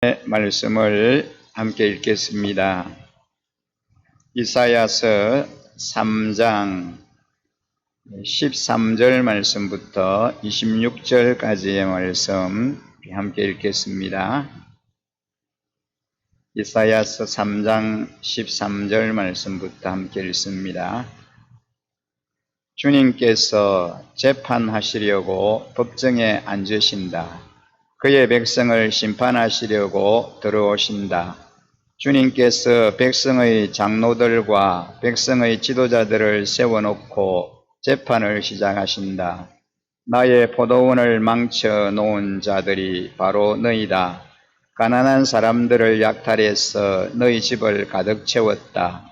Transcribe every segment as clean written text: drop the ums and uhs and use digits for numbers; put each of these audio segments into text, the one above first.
말씀을 함께 읽겠습니다. 이사야서 3장 13절 말씀부터 26절까지의 말씀 함께 읽겠습니다. 이사야서 3장 13절 말씀부터 함께 읽습니다. 주님께서 재판하시려고 법정에 앉으신다. 그의 백성을 심판하시려고 들어오신다. 주님께서 백성의 장로들과 백성의 지도자들을 세워놓고 재판을 시작하신다. 나의 포도원을 망쳐 놓은 자들이 바로 너희다. 가난한 사람들을 약탈해서 너희 집을 가득 채웠다.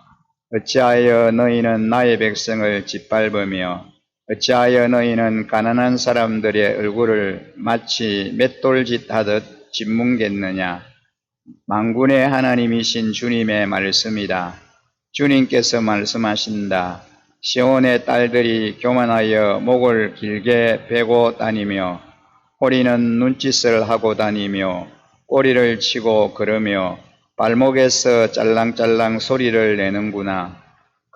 어찌하여 너희는 나의 백성을 짓밟으며 어찌하여 너희는 가난한 사람들의 얼굴을 마치 맷돌짓 하듯 짓뭉갰느냐. 만군의 하나님이신 주님의 말씀이다. 주님께서 말씀하신다. 시온의 딸들이 교만하여 목을 길게 베고 다니며 허리는 눈짓을 하고 다니며 꼬리를 치고 걸으며 발목에서 짤랑짤랑 소리를 내는구나.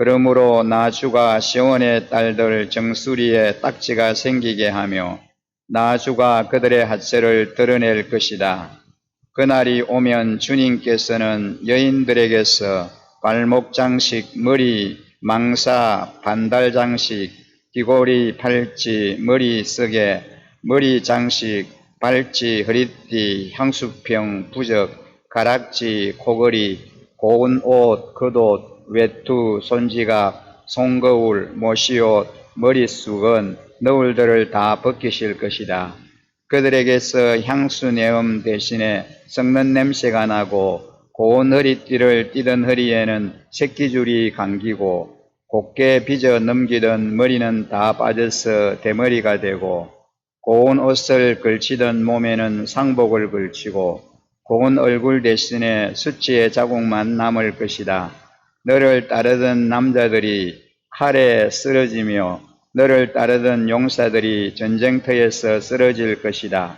그러므로 나 주가 시온의 딸들 정수리에 딱지가 생기게 하며 나 주가 그들의 핫세를 드러낼 것이다. 그날이 오면 주님께서는 여인들에게서 발목 장식, 머리, 망사, 반달 장식, 귀고리, 팔찌, 머리 쓰개, 머리 장식, 발찌, 허리띠, 향수병, 부적, 가락지, 코걸이, 고운 옷, 겉옷, 외투, 손지갑, 손거울, 모시옷, 머리수건, 너울들을 다 벗기실 것이다. 그들에게서 향수 내음 대신에 썩는 냄새가 나고 고운 허리띠를 띠던 허리에는 새끼줄이 감기고 곱게 빚어 넘기던 머리는 다 빠져서 대머리가 되고 고운 옷을 걸치던 몸에는 상복을 걸치고 고운 얼굴 대신에 수치의 자국만 남을 것이다. 너를 따르던 남자들이 칼에 쓰러지며 너를 따르던 용사들이 전쟁터에서 쓰러질 것이다.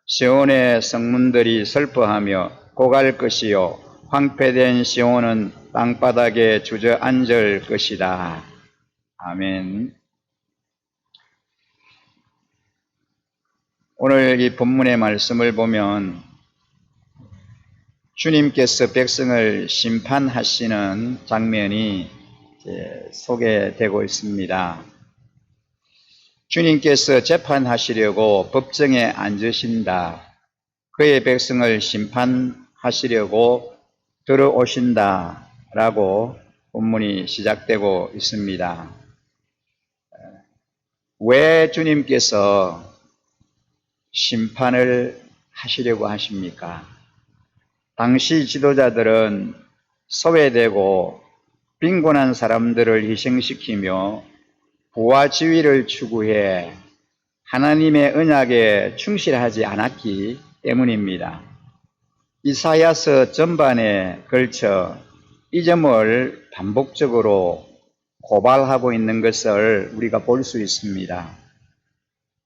시온의 성문들이 슬퍼하며 고갈 것이요 황폐된 시온은 땅바닥에 주저앉을 것이다. 아멘. 오늘 이 본문의 말씀을 보면 주님께서 백성을 심판하시는 장면이 소개되고 있습니다. 주님께서 재판하시려고 법정에 앉으신다. 그의 백성을 심판하시려고 들어오신다. 라고 본문이 시작되고 있습니다. 왜 주님께서 심판을 하시려고 하십니까? 당시 지도자들은 소외되고 빈곤한 사람들을 희생시키며 부와 지위를 추구해 하나님의 언약에 충실하지 않았기 때문입니다. 이사야서 전반에 걸쳐 이 점을 반복적으로 고발하고 있는 것을 우리가 볼 수 있습니다.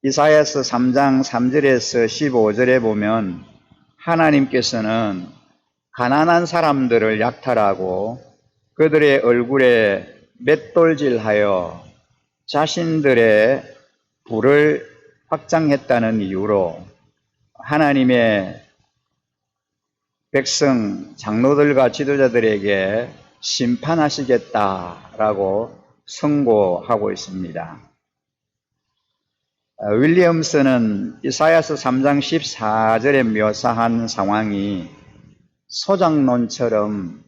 이사야서 3장 3절에서 15절에 보면 하나님께서는 가난한 사람들을 약탈하고 그들의 얼굴에 맷돌질하여 자신들의 부를 확장했다는 이유로 하나님의 백성, 장로들과 지도자들에게 심판하시겠다라고 선고하고 있습니다. 윌리엄스는 이사야서 3장 14절에 묘사한 상황이 소장론처럼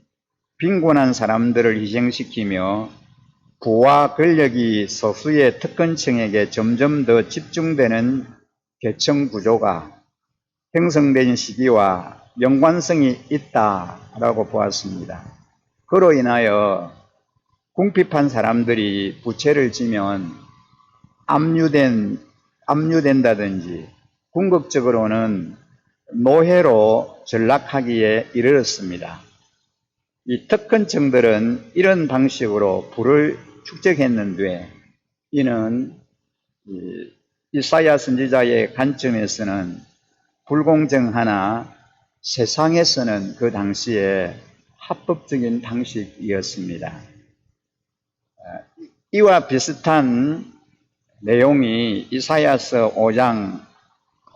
빈곤한 사람들을 희생시키며 부와 권력이 소수의 특권층에게 점점 더 집중되는 계층 구조가 형성된 시기와 연관성이 있다라고 보았습니다. 그로 인하여 궁핍한 사람들이 부채를 지면 압류된다든지 궁극적으로는 노예로 전락하기에 이르렀습니다. 이 특권층들은 이런 방식으로 부를 축적했는데 이는 이사야 선지자의 관점에서는 불공정하나 세상에서는 그 당시에 합법적인 방식이었습니다. 이와 비슷한 내용이 이사야서 5장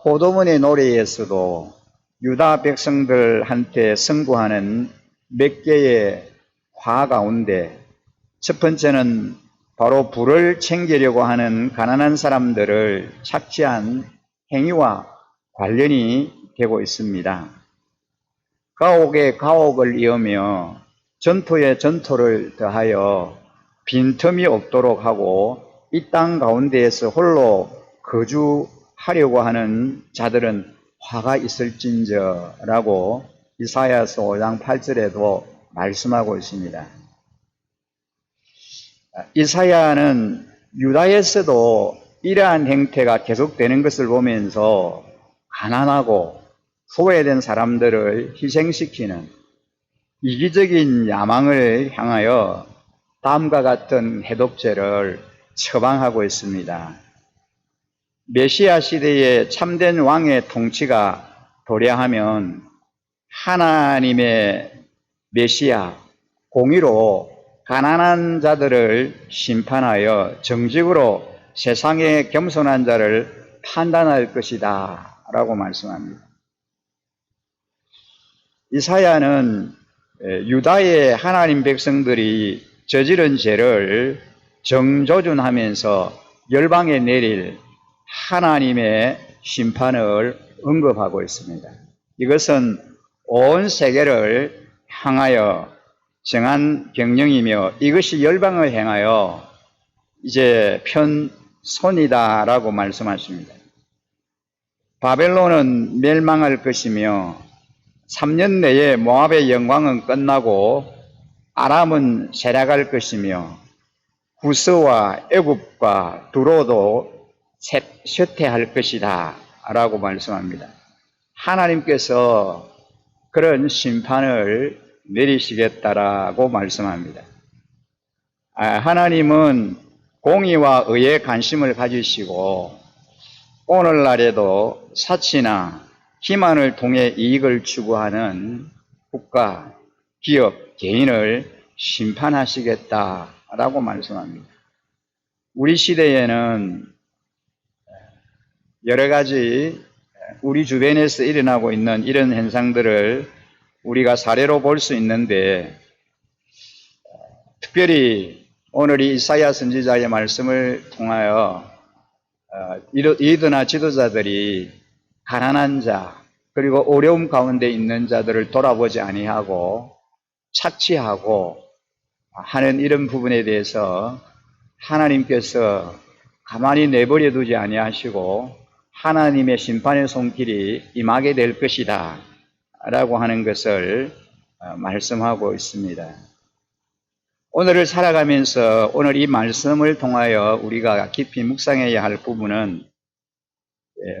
호도문의 노래에서도 유다 백성들한테 승부하는 몇 개의 화 가운데 첫 번째는 바로 불을 챙기려고 하는 가난한 사람들을 착취한 행위와 관련이 되고 있습니다. 가옥에 가옥을 이으며 전토에 전토를 더하여 빈틈이 없도록 하고 이 땅 가운데에서 홀로 거주하려고 하는 자들은 화가 있을진저라고 이사야서 5장 8절에도 말씀하고 있습니다. 이사야는 유다에서도 이러한 행태가 계속되는 것을 보면서 가난하고 소외된 사람들을 희생시키는 이기적인 야망을 향하여 다음과 같은 해독제를 처방하고 있습니다. 메시아 시대의 참된 왕의 통치가 도래하면 하나님의 메시아 공의로 가난한 자들을 심판하여 정직으로 세상의 겸손한 자를 판단할 것이다 라고 말씀합니다. 이사야는 유다의 하나님 백성들이 저지른 죄를 정조준하면서 열방에 내릴 하나님의 심판을 언급하고 있습니다. 이것은 온 세계를 향하여 정한 경영이며 이것이 열방을 향하여 이제 편손이다라고 말씀하십니다. 바벨론은 멸망할 것이며 3년 내에 모압의 영광은 끝나고 아람은 쇠락할 것이며 구스와 애굽과 두로도 쇠퇴할 것이다 라고 말씀합니다. 하나님께서 그런 심판을 내리시겠다라고 말씀합니다. 하나님은 공의와 의에 관심을 가지시고 오늘날에도 사치나 기만을 통해 이익을 추구하는 국가, 기업, 개인을 심판하시겠다라고 말씀합니다. 우리 시대에는 여러 가지 우리 주변에서 일어나고 있는 이런 현상들을 우리가 사례로 볼 수 있는데 특별히 오늘 이 이사야 선지자의 말씀을 통하여 리더나 지도자들이 가난한 자 그리고 어려움 가운데 있는 자들을 돌아보지 아니하고 착취하고 하는 이런 부분에 대해서 하나님께서 가만히 내버려 두지 아니하시고 하나님의 심판의 손길이 임하게 될 것이다 라고 하는 것을 말씀하고 있습니다. 오늘을 살아가면서 오늘 이 말씀을 통하여 우리가 깊이 묵상해야 할 부분은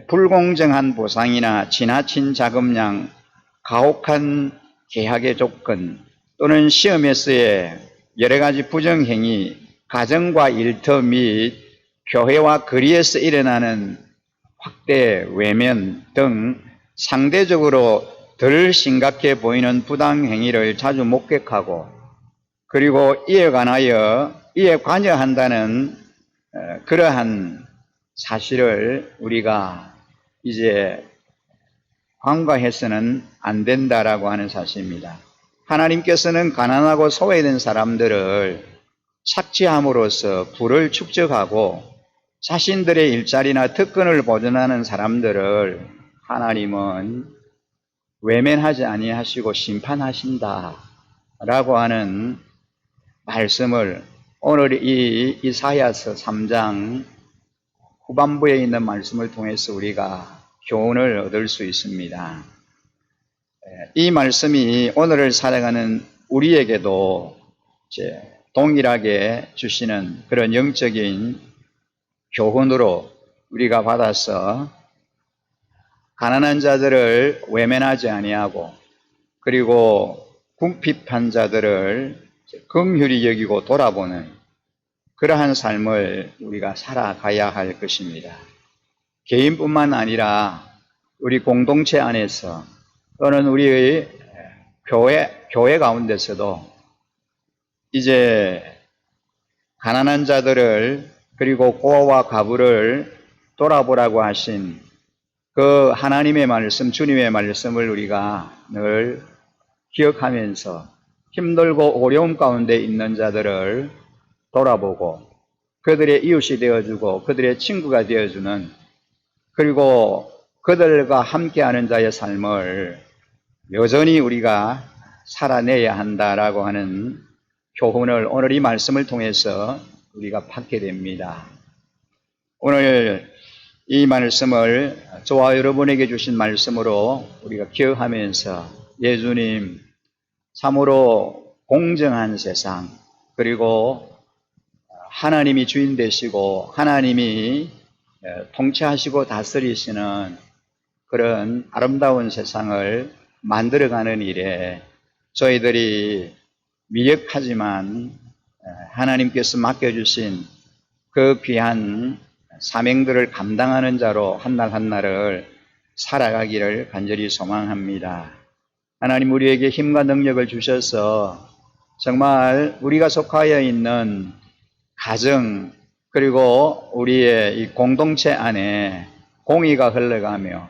불공정한 보상이나 지나친 자금량, 가혹한 계약의 조건 또는 시험에서의 여러 가지 부정행위, 가정과 일터 및 교회와 거리에서 일어나는 확대, 외면 등 상대적으로 덜 심각해 보이는 부당행위를 자주 목격하고 그리고 이에 관여한다는 그러한 사실을 우리가 이제 간과해서는 안 된다라고 하는 사실입니다. 하나님께서는 가난하고 소외된 사람들을 착취함으로써 부를 축적하고 자신들의 일자리나 특권을 보존하는 사람들을 하나님은 외면하지 아니하시고 심판하신다 라고 하는 말씀을 오늘 이 이사야서 3장 후반부에 있는 말씀을 통해서 우리가 교훈을 얻을 수 있습니다. 이 말씀이 오늘을 살아가는 우리에게도 동일하게 주시는 그런 영적인 교훈으로 우리가 받아서 가난한 자들을 외면하지 아니하고 그리고 궁핍한 자들을 긍휼히 여기고 돌아보는 그러한 삶을 우리가 살아가야 할 것입니다. 개인뿐만 아니라 우리 공동체 안에서 또는 우리의 교회 가운데서도 이제 가난한 자들을 그리고 고아와 과부를 돌아보라고 하신 그 하나님의 말씀, 주님의 말씀을 우리가 늘 기억하면서 힘들고 어려움 가운데 있는 자들을 돌아보고 그들의 이웃이 되어주고 그들의 친구가 되어주는, 그리고 그들과 함께하는 자의 삶을 여전히 우리가 살아내야 한다라고 하는 교훈을 오늘 이 말씀을 통해서 우리가 받게 됩니다. 오늘 이 말씀을 저와 여러분에게 주신 말씀으로 우리가 기억하면서 예수님 참으로 공정한 세상, 그리고 하나님이 주인 되시고 하나님이 통치하시고 다스리시는 그런 아름다운 세상을 만들어가는 일에 저희들이 미력하지만 하나님께서 맡겨주신 그 귀한 사명들을 감당하는 자로 한날 한날을 살아가기를 간절히 소망합니다. 하나님 우리에게 힘과 능력을 주셔서 정말 우리가 속하여 있는 가정, 그리고 우리의 이 공동체 안에 공의가 흘러가며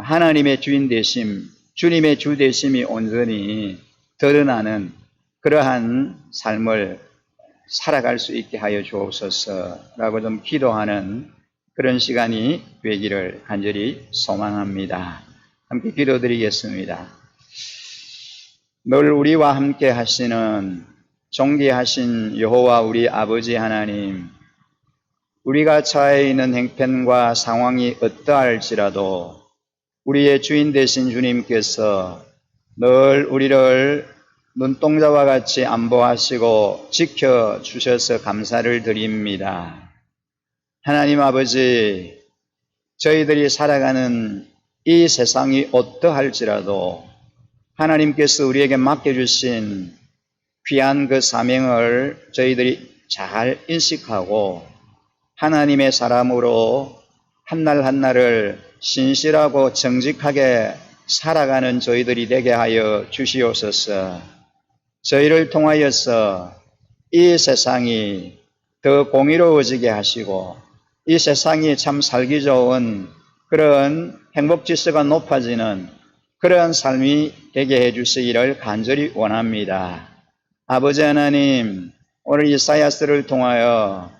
하나님의 주인 되심, 주님의 주 되심이 온전히 드러나는 그러한 삶을 살아갈 수 있게 하여 주옵소서라고 좀 기도하는 그런 시간이 되기를 간절히 소망합니다. 함께 기도드리겠습니다. 늘 우리와 함께 하시는 존귀하신 여호와 우리 아버지 하나님, 우리가 처해 있는 형편과 상황이 어떠할지라도 우리의 주인 되신 주님께서 늘 우리를 눈동자와 같이 안보하시고 지켜주셔서 감사를 드립니다. 하나님 아버지, 저희들이 살아가는 이 세상이 어떠할지라도 하나님께서 우리에게 맡겨주신 귀한 그 사명을 저희들이 잘 인식하고 하나님의 사람으로 한날 한날을 신실하고 정직하게 살아가는 저희들이 되게 하여 주시옵소서. 저희를 통하여서 이 세상이 더 공의로워지게 하시고 이 세상이 참 살기 좋은 그런 행복 지수가 높아지는 그런 삶이 되게 해주시기를 간절히 원합니다. 아버지 하나님, 오늘 이사야서를 통하여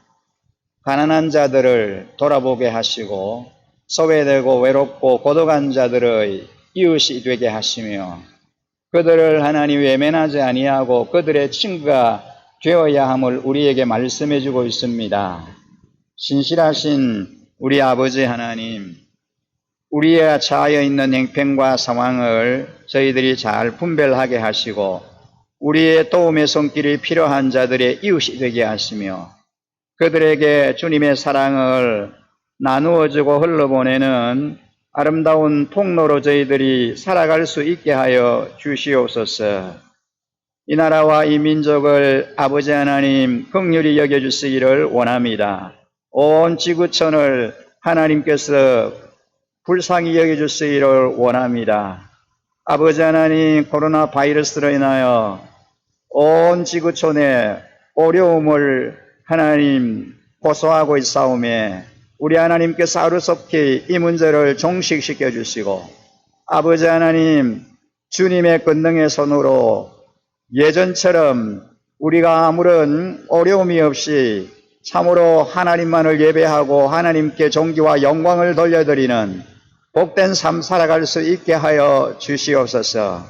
가난한 자들을 돌아보게 하시고 소외되고 외롭고 고독한 자들의 이웃이 되게 하시며 그들을 하나님 외면하지 아니하고 그들의 친구가 되어야 함을 우리에게 말씀해 주고 있습니다. 신실하신 우리 아버지 하나님, 우리의 처하여 있는 형편과 상황을 저희들이 잘 분별하게 하시고 우리의 도움의 손길이 필요한 자들의 이웃이 되게 하시며 그들에게 주님의 사랑을 나누어주고 흘러보내는 아름다운 통로로 저희들이 살아갈 수 있게 하여 주시옵소서. 이 나라와 이 민족을 아버지 하나님 긍휼히 여겨주시기를 원합니다. 온 지구촌을 하나님께서 불쌍히 여겨주시기를 원합니다. 아버지 하나님, 코로나 바이러스로 인하여 온 지구촌에 어려움을 하나님 고소하고 있사오매 우리 하나님께서 하루속히 이 문제를 종식시켜 주시고 아버지 하나님, 주님의 권능의 손으로 예전처럼 우리가 아무런 어려움이 없이 참으로 하나님만을 예배하고 하나님께 존귀와 영광을 돌려드리는 복된 삶 살아갈 수 있게 하여 주시옵소서.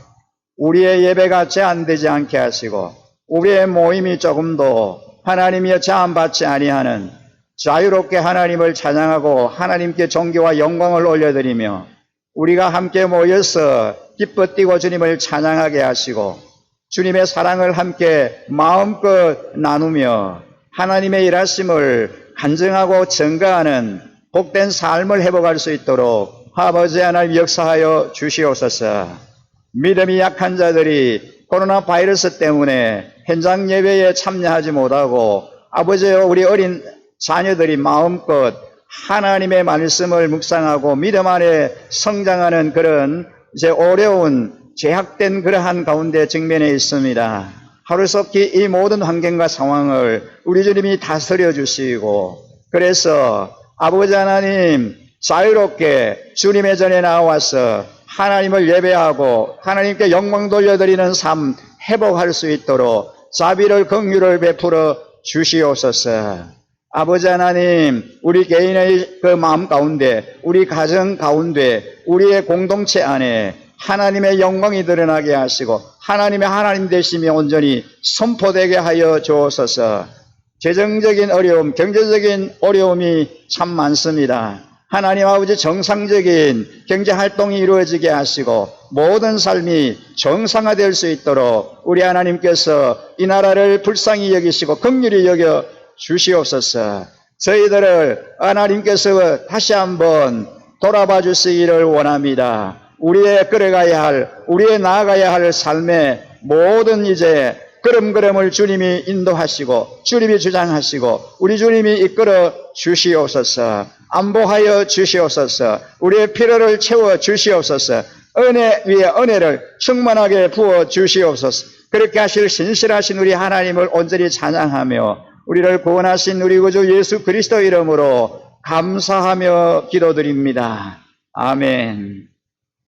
우리의 예배가 제한되지 않게 하시고 우리의 모임이 조금도 하나님의 제한받지 아니하는 자유롭게 하나님을 찬양하고 하나님께 존귀와 영광을 올려드리며 우리가 함께 모여서 기뻐 뛰고 주님을 찬양하게 하시고 주님의 사랑을 함께 마음껏 나누며 하나님의 일하심을 간증하고 증거하는 복된 삶을 회복할 수 있도록 아버지 하나님 역사하여 주시옵소서. 믿음이 약한 자들이 코로나 바이러스 때문에 현장 예배에 참여하지 못하고 아버지여 우리 어린 자녀들이 마음껏 하나님의 말씀을 묵상하고 믿음 안에 성장하는 그런 이제 어려운 제약된 그러한 가운데 직면해 있습니다. 하루속히 이 모든 환경과 상황을 우리 주님이 다스려 주시고, 그래서 아버지 하나님 자유롭게 주님의 전에 나와서 하나님을 예배하고 하나님께 영광 돌려드리는 삶 회복할 수 있도록 자비를 긍휼을 베풀어 주시옵소서. 아버지 하나님, 우리 개인의 그 마음 가운데, 우리 가정 가운데, 우리의 공동체 안에 하나님의 영광이 드러나게 하시고 하나님의 하나님 되심이 온전히 선포되게 하여 주옵소서. 재정적인 어려움, 경제적인 어려움이 참 많습니다. 하나님 아버지 정상적인 경제활동이 이루어지게 하시고 모든 삶이 정상화될 수 있도록 우리 하나님께서 이 나라를 불쌍히 여기시고 긍휼히 여겨 주시옵소서. 저희들을 하나님께서 다시 한번 돌아봐 주시기를 원합니다. 우리의 끌어가야 할, 우리의 나아가야 할 삶의 모든 이제 걸음걸음을 주님이 인도하시고 주님이 주장하시고 우리 주님이 이끌어 주시옵소서. 안보하여 주시옵소서. 우리의 필요를 채워 주시옵소서. 은혜 위에 은혜를 충만하게 부어 주시옵소서. 그렇게 하실 신실하신 우리 하나님을 온전히 찬양하며 우리를 구원하신 우리 구주 예수 그리스도 이름으로 감사하며 기도드립니다. 아멘.